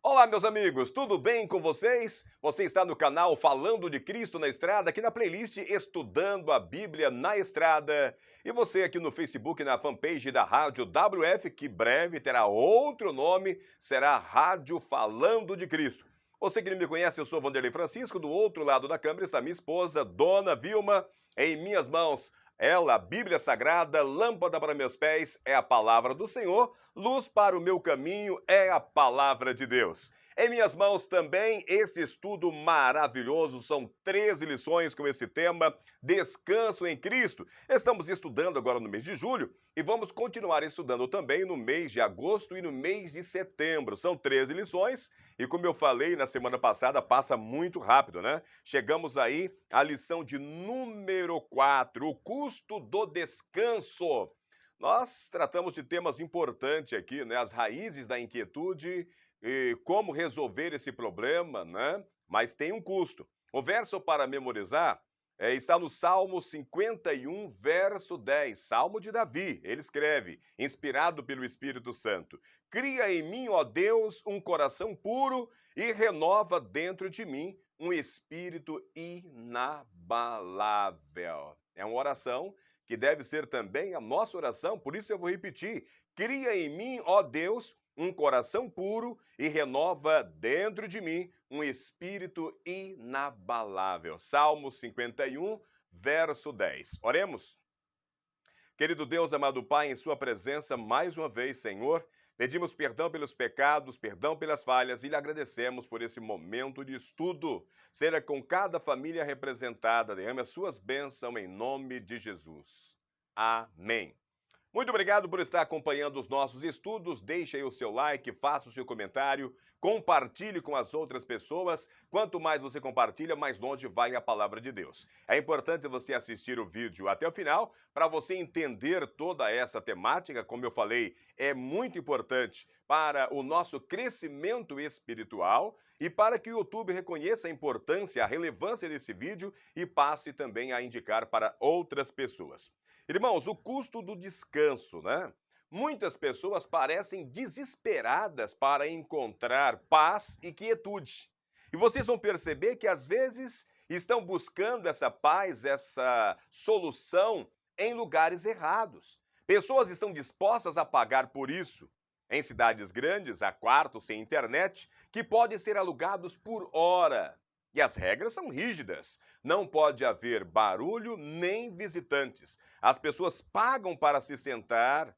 Olá, meus amigos, tudo bem com vocês? Você está no canal Falando de Cristo na Estrada, aqui na playlist Estudando a Bíblia na Estrada. E você aqui no Facebook, na fanpage da Rádio WF, que breve terá outro nome, será Rádio Falando de Cristo. Você que não me conhece, eu sou Vanderlei Francisco, do outro lado da câmera está minha esposa, Dona Vilma, em minhas mãos. Ela, a Bíblia Sagrada, lâmpada para meus pés, é a palavra do Senhor, luz para o meu caminho é a palavra de Deus. Em minhas mãos também esse estudo maravilhoso, são 13 lições com esse tema, Descanso em Cristo. Estamos estudando agora no mês de julho e vamos continuar estudando também no mês de agosto e no mês de setembro. São 13 lições e, como eu falei na semana passada, passa muito rápido, né? Chegamos aí à lição de número 4, o custo do descanso. Nós tratamos de temas importantes aqui, né? As raízes da inquietude e como resolver esse problema, né? Mas tem um custo. O verso para memorizar está no Salmo 51, verso 10, Salmo de Davi. Ele escreve, inspirado pelo Espírito Santo: Cria em mim, ó Deus, um coração puro e renova dentro de mim um espírito inabalável. É uma oração que deve ser também a nossa oração, por isso eu vou repetir: Cria em mim, ó Deus, um coração puro e renova dentro de mim um espírito inabalável. Salmo 51, verso 10. Oremos. Querido Deus, amado Pai, em sua presença, mais uma vez, Senhor, pedimos perdão pelos pecados, perdão pelas falhas e lhe agradecemos por esse momento de estudo. Seja com cada família representada, derrame as suas bênçãos em nome de Jesus. Amém. Muito obrigado por estar acompanhando os nossos estudos. Deixe aí o seu like, faça o seu comentário, compartilhe com as outras pessoas. Quanto mais você compartilha, mais longe vai a palavra de Deus. É importante você assistir o vídeo até o final para você entender toda essa temática. Como eu falei, é muito importante para o nosso crescimento espiritual e para que o YouTube reconheça a importância, a relevância desse vídeo e passe também a indicar para outras pessoas. Irmãos, o custo do descanso, né? Muitas pessoas parecem desesperadas para encontrar paz e quietude. E vocês vão perceber que às vezes estão buscando essa paz, essa solução em lugares errados. Pessoas estão dispostas a pagar por isso. Em cidades grandes, há quartos sem internet que podem ser alugados por hora. E as regras são rígidas. Não pode haver barulho nem visitantes. As pessoas pagam para se sentar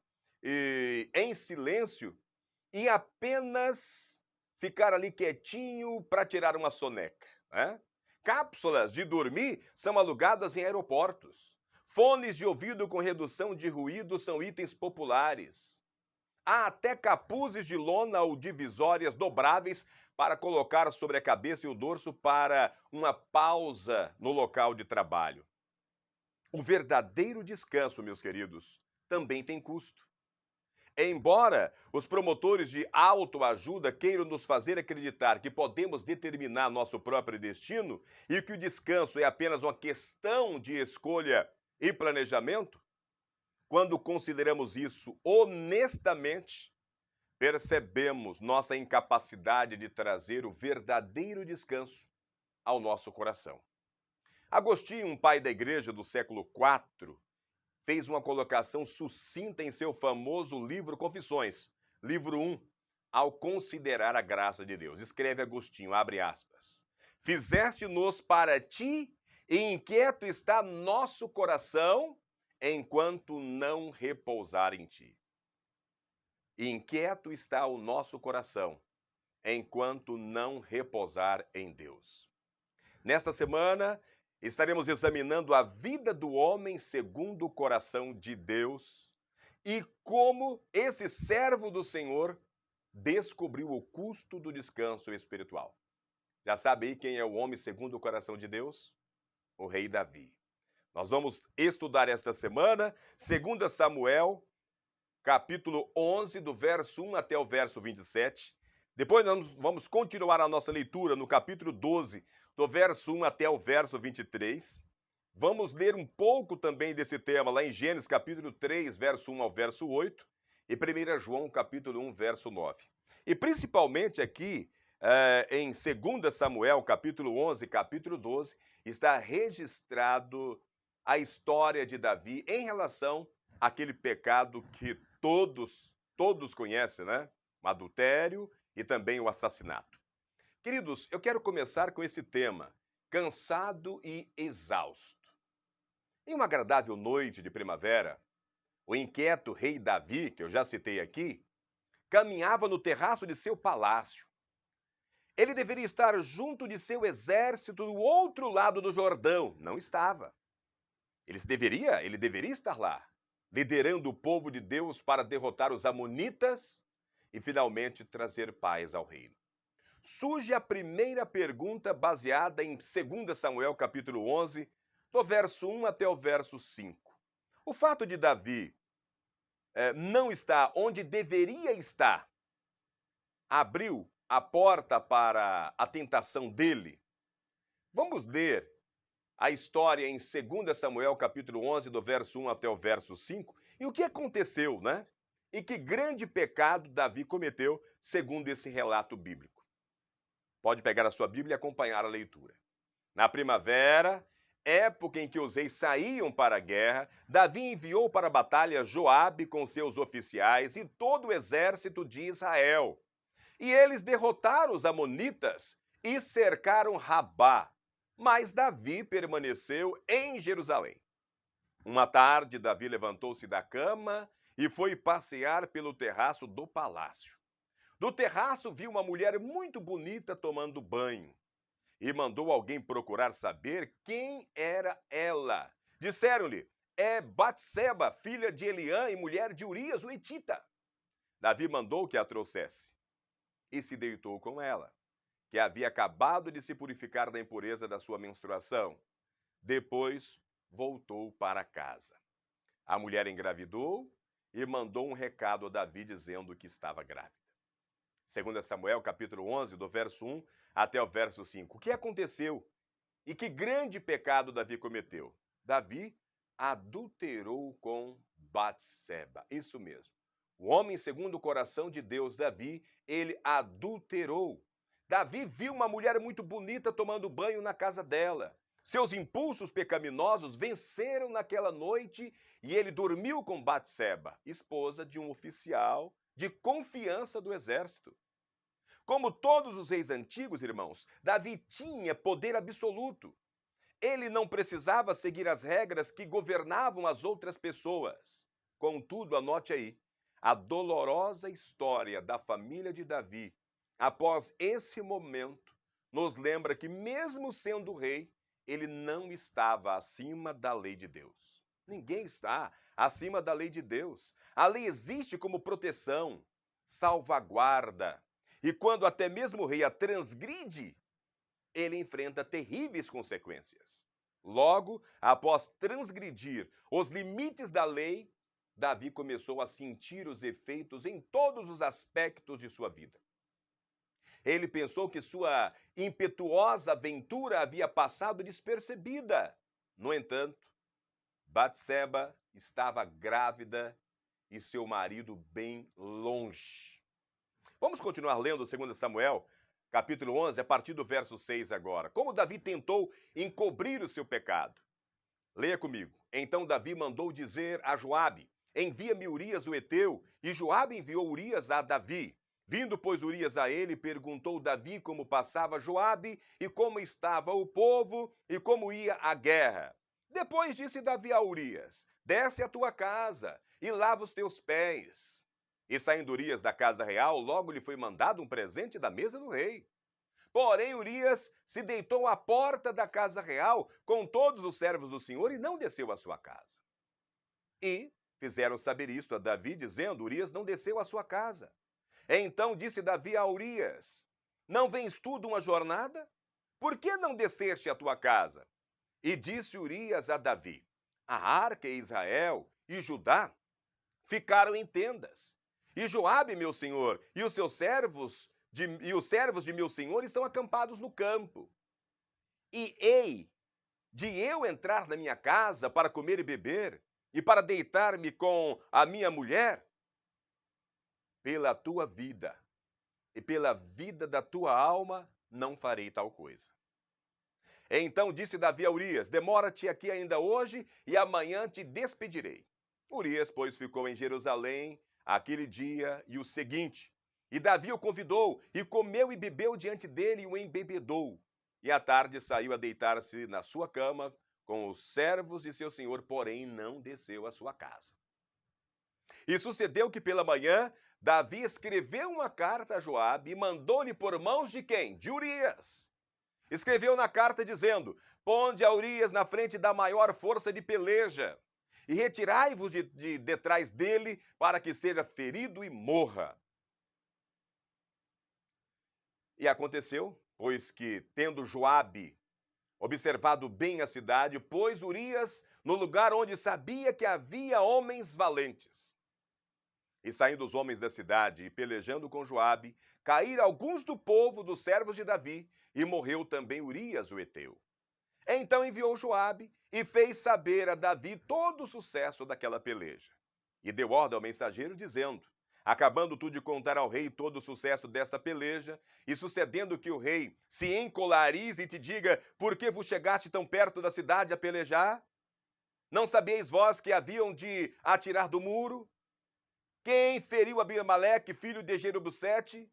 em silêncio e apenas ficar ali quietinho para tirar uma soneca, né? Cápsulas de dormir são alugadas em aeroportos. Fones de ouvido com redução de ruído são itens populares. Há até capuzes de lona ou divisórias dobráveis para colocar sobre a cabeça e o dorso para uma pausa no local de trabalho. O verdadeiro descanso, meus queridos, também tem custo. Embora os promotores de autoajuda queiram nos fazer acreditar que podemos determinar nosso próprio destino e que o descanso é apenas uma questão de escolha e planejamento, quando consideramos isso honestamente, percebemos nossa incapacidade de trazer o verdadeiro descanso ao nosso coração. Agostinho, um pai da igreja do século IV, fez uma colocação sucinta em seu famoso livro Confissões, livro 1, ao considerar a graça de Deus. Escreve Agostinho, abre aspas: Fizeste-nos para ti, e inquieto está nosso coração, enquanto não repousar em ti. Inquieto está o nosso coração, enquanto não repousar em Deus. Nesta semana, estaremos examinando a vida do homem segundo o coração de Deus e como esse servo do Senhor descobriu o custo do descanso espiritual. Já sabe aí quem é o homem segundo o coração de Deus? O rei Davi. Nós vamos estudar esta semana 2 Samuel, capítulo 11, do verso 1 até o verso 27. Depois nós vamos continuar a nossa leitura no capítulo 12, do verso 1 até o verso 23. Vamos ler um pouco também desse tema lá em Gênesis, capítulo 3, verso 1 ao verso 8, e 1 João, capítulo 1, verso 9. E principalmente aqui, Em 2 Samuel, capítulo 11, capítulo 12, está registrado a história de Davi em relação àquele pecado que todos conhecem, né? O adultério e também o assassinato. Queridos, eu quero começar com esse tema, cansado e exausto. Em uma agradável noite de primavera, o inquieto rei Davi, que eu já citei aqui, caminhava no terraço de seu palácio. Ele deveria estar junto de seu exército do outro lado do Jordão. Não estava. Ele deveria estar lá, liderando o povo de Deus para derrotar os amonitas e finalmente trazer paz ao reino. Surge a primeira pergunta baseada em 2 Samuel capítulo 11, do verso 1 até o verso 5. O fato de Davi não estar onde deveria estar abriu a porta para a tentação dele. Vamos ler a história em 2 Samuel capítulo 11, do verso 1 até o verso 5, e o que aconteceu, né? E que grande pecado Davi cometeu, segundo esse relato bíblico. Pode pegar a sua Bíblia e acompanhar a leitura. Na primavera, época em que os reis saíam para a guerra, Davi enviou para a batalha Joabe com seus oficiais e todo o exército de Israel. E eles derrotaram os amonitas e cercaram Rabá. Mas Davi permaneceu em Jerusalém. Uma tarde, Davi levantou-se da cama e foi passear pelo terraço do palácio. Do terraço viu uma mulher muito bonita tomando banho e mandou alguém procurar saber quem era ela. Disseram-lhe: é Batseba, filha de Eliã e mulher de Urias, o Etita. Davi mandou que a trouxesse e se deitou com ela, que havia acabado de se purificar da impureza da sua menstruação. Depois voltou para casa. A mulher engravidou e mandou um recado a Davi dizendo que estava grávida. 2 Samuel, capítulo 11, do verso 1 até o verso 5. O que aconteceu? E que grande pecado Davi cometeu? Davi adulterou com Batseba. Isso mesmo. O homem segundo o coração de Deus, Davi, ele adulterou. Davi viu uma mulher muito bonita tomando banho na casa dela. Seus impulsos pecaminosos venceram naquela noite e ele dormiu com Batseba, esposa de um oficial de confiança do exército. Como todos os reis antigos, irmãos, Davi tinha poder absoluto. Ele não precisava seguir as regras que governavam as outras pessoas. Contudo, anote aí, a dolorosa história da família de Davi, após esse momento, nos lembra que, mesmo sendo rei, ele não estava acima da lei de Deus. Ninguém está acima da lei de Deus. A lei existe como proteção, salvaguarda. E quando até mesmo o rei a transgride, ele enfrenta terríveis consequências. Logo, após transgredir os limites da lei, Davi começou a sentir os efeitos em todos os aspectos de sua vida. Ele pensou que sua impetuosa aventura havia passado despercebida. No entanto, Batseba estava grávida e seu marido bem longe. Vamos continuar lendo 2 Samuel, capítulo 11, a partir do verso 6 agora. Como Davi tentou encobrir o seu pecado. Leia comigo. Então Davi mandou dizer a Joabe: envia-me Urias o Eteu. E Joabe enviou Urias a Davi. Vindo, pois, Urias a ele, perguntou Davi como passava Joabe e como estava o povo e como ia a guerra. Depois disse Davi a Urias: desce à tua casa e lava os teus pés. E saindo Urias da casa real, logo lhe foi mandado um presente da mesa do rei. Porém, Urias se deitou à porta da casa real com todos os servos do Senhor e não desceu à sua casa. E fizeram saber isto a Davi, dizendo: Urias não desceu à sua casa. Então disse Davi a Urias: não vens tu de uma jornada? Por que não desceste à tua casa? E disse Urias a Davi: a arca e Israel e Judá ficaram em tendas. E Joabe, meu senhor, e os servos de meu senhor estão acampados no campo. E hei de eu entrar na minha casa para comer e beber, e para deitar-me com a minha mulher? Pela tua vida, e pela vida da tua alma não farei tal coisa. Então disse Davi a Urias: demora-te aqui ainda hoje, e amanhã te despedirei. Urias, pois, ficou em Jerusalém aquele dia e o seguinte. E Davi o convidou, e comeu e bebeu diante dele, e o embebedou. E à tarde saiu a deitar-se na sua cama com os servos de seu senhor, porém não desceu à sua casa. E sucedeu que pela manhã Davi escreveu uma carta a Joabe e mandou-lhe por mãos de quem? De Urias. Escreveu na carta dizendo: ponde a Urias na frente da maior força de peleja, e retirai-vos de detrás dele, para que seja ferido e morra. E aconteceu, pois que, tendo Joabe observado bem a cidade, pôs Urias no lugar onde sabia que havia homens valentes. E saindo os homens da cidade e pelejando com Joabe, caíram alguns do povo dos servos de Davi, e morreu também Urias o heteu. Então enviou Joabe e fez saber a Davi todo o sucesso daquela peleja. E deu ordem ao mensageiro, dizendo: acabando tu de contar ao rei todo o sucesso desta peleja, e sucedendo que o rei se encolarize e te diga: por que vos chegaste tão perto da cidade a pelejar? Não sabieis vós que haviam de atirar do muro? Quem feriu Abimeleque, filho de Jerubbecete?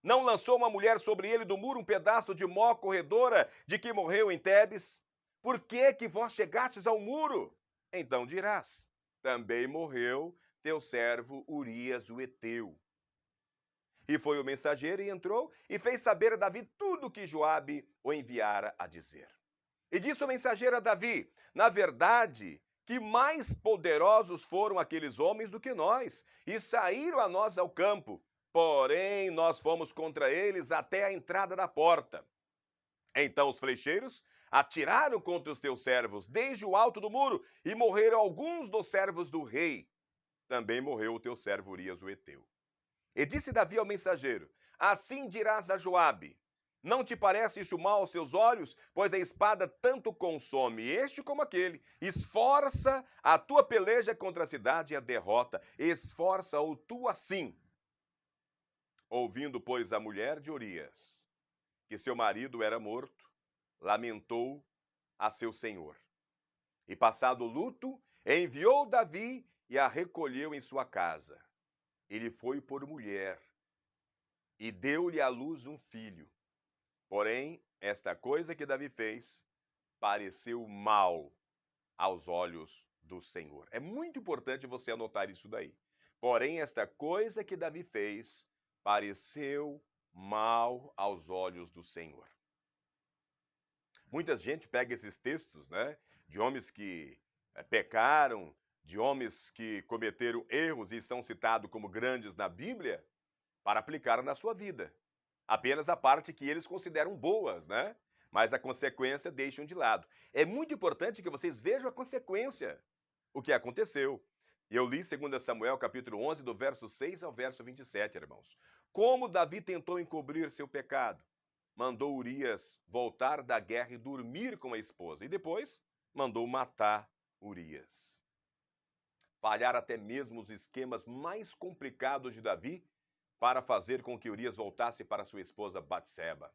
Não lançou uma mulher sobre ele do muro um pedaço de mó corredora de que morreu em Tebes? Por que vós chegastes ao muro? Então dirás: também morreu teu servo Urias o heteu. E foi o mensageiro e entrou e fez saber a Davi tudo o que Joabe o enviara a dizer. E disse o mensageiro a Davi: na verdade, que mais poderosos foram aqueles homens do que nós, e saíram a nós ao campo. Porém, nós fomos contra eles até a entrada da porta. Então os flecheiros atiraram contra os teus servos, desde o alto do muro, e morreram alguns dos servos do rei. Também morreu o teu servo Urias o heteu. E disse Davi ao mensageiro: assim dirás a Joabe: não te parece isso mal aos teus olhos? Pois a espada tanto consome este como aquele. Esforça a tua peleja contra a cidade e a derrota. Esforça-o tu assim. Ouvindo, pois, a mulher de Urias que seu marido era morto, lamentou a seu senhor. E passado o luto, enviou Davi e a recolheu em sua casa. Ele foi por mulher e deu-lhe à luz um filho. Porém, esta coisa que Davi fez pareceu mal aos olhos do Senhor. É muito importante você anotar isso daí. Porém, esta coisa que Davi fez pareceu mal aos olhos do Senhor. Muita gente pega esses textos, né, de homens que pecaram, de homens que cometeram erros e são citados como grandes na Bíblia, para aplicar na sua vida. Apenas a parte que eles consideram boas, né? Mas a consequência deixam de lado. É muito importante que vocês vejam a consequência, o que aconteceu. Eu li 2 Samuel, capítulo 11, do verso 6 ao verso 27, irmãos. Como Davi tentou encobrir seu pecado. Mandou Urias voltar da guerra e dormir com a esposa. E depois mandou matar Urias. Falhar até mesmo os esquemas mais complicados de Davi para fazer com que Urias voltasse para sua esposa Batseba.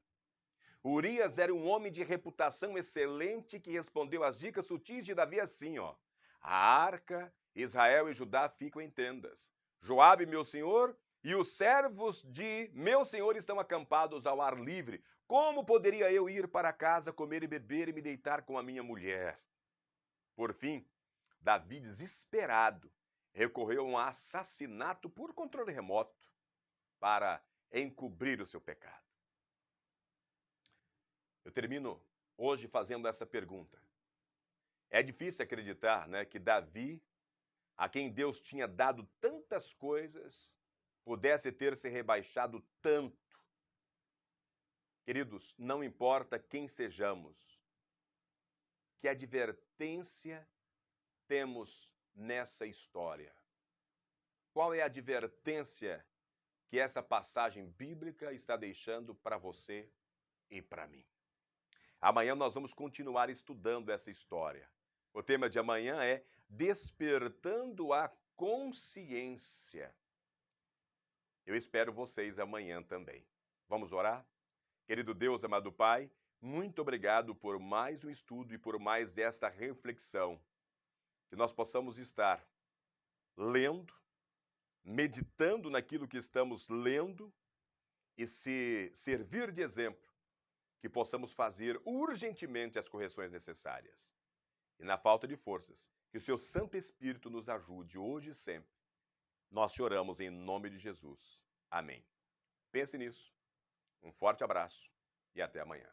Urias era um homem de reputação excelente que respondeu às dicas sutis de Davi assim, ó: a arca, Israel e Judá ficam em tendas. Joabe, meu senhor, e os servos de meu senhor estão acampados ao ar livre. Como poderia eu ir para casa, comer e beber e me deitar com a minha mulher? Por fim, Davi, desesperado, recorreu a um assassinato por controle remoto para encobrir o seu pecado. Eu termino hoje fazendo essa pergunta. É difícil acreditar, né, que Davi, a quem Deus tinha dado tantas coisas, pudesse ter se rebaixado tanto. Queridos, não importa quem sejamos, que advertência temos nessa história? Qual é a advertência que essa passagem bíblica está deixando para você e para mim? Amanhã nós vamos continuar estudando essa história. O tema de amanhã é Despertando a Consciência. Eu espero vocês amanhã também. Vamos orar? Querido Deus, amado Pai, muito obrigado por mais um estudo e por mais esta reflexão. Que nós possamos estar lendo, meditando naquilo que estamos lendo e se servir de exemplo, que possamos fazer urgentemente as correções necessárias. E na falta de forças, que o seu Santo Espírito nos ajude hoje e sempre. Nós te oramos em nome de Jesus. Amém. Pense nisso. Um forte abraço e até amanhã.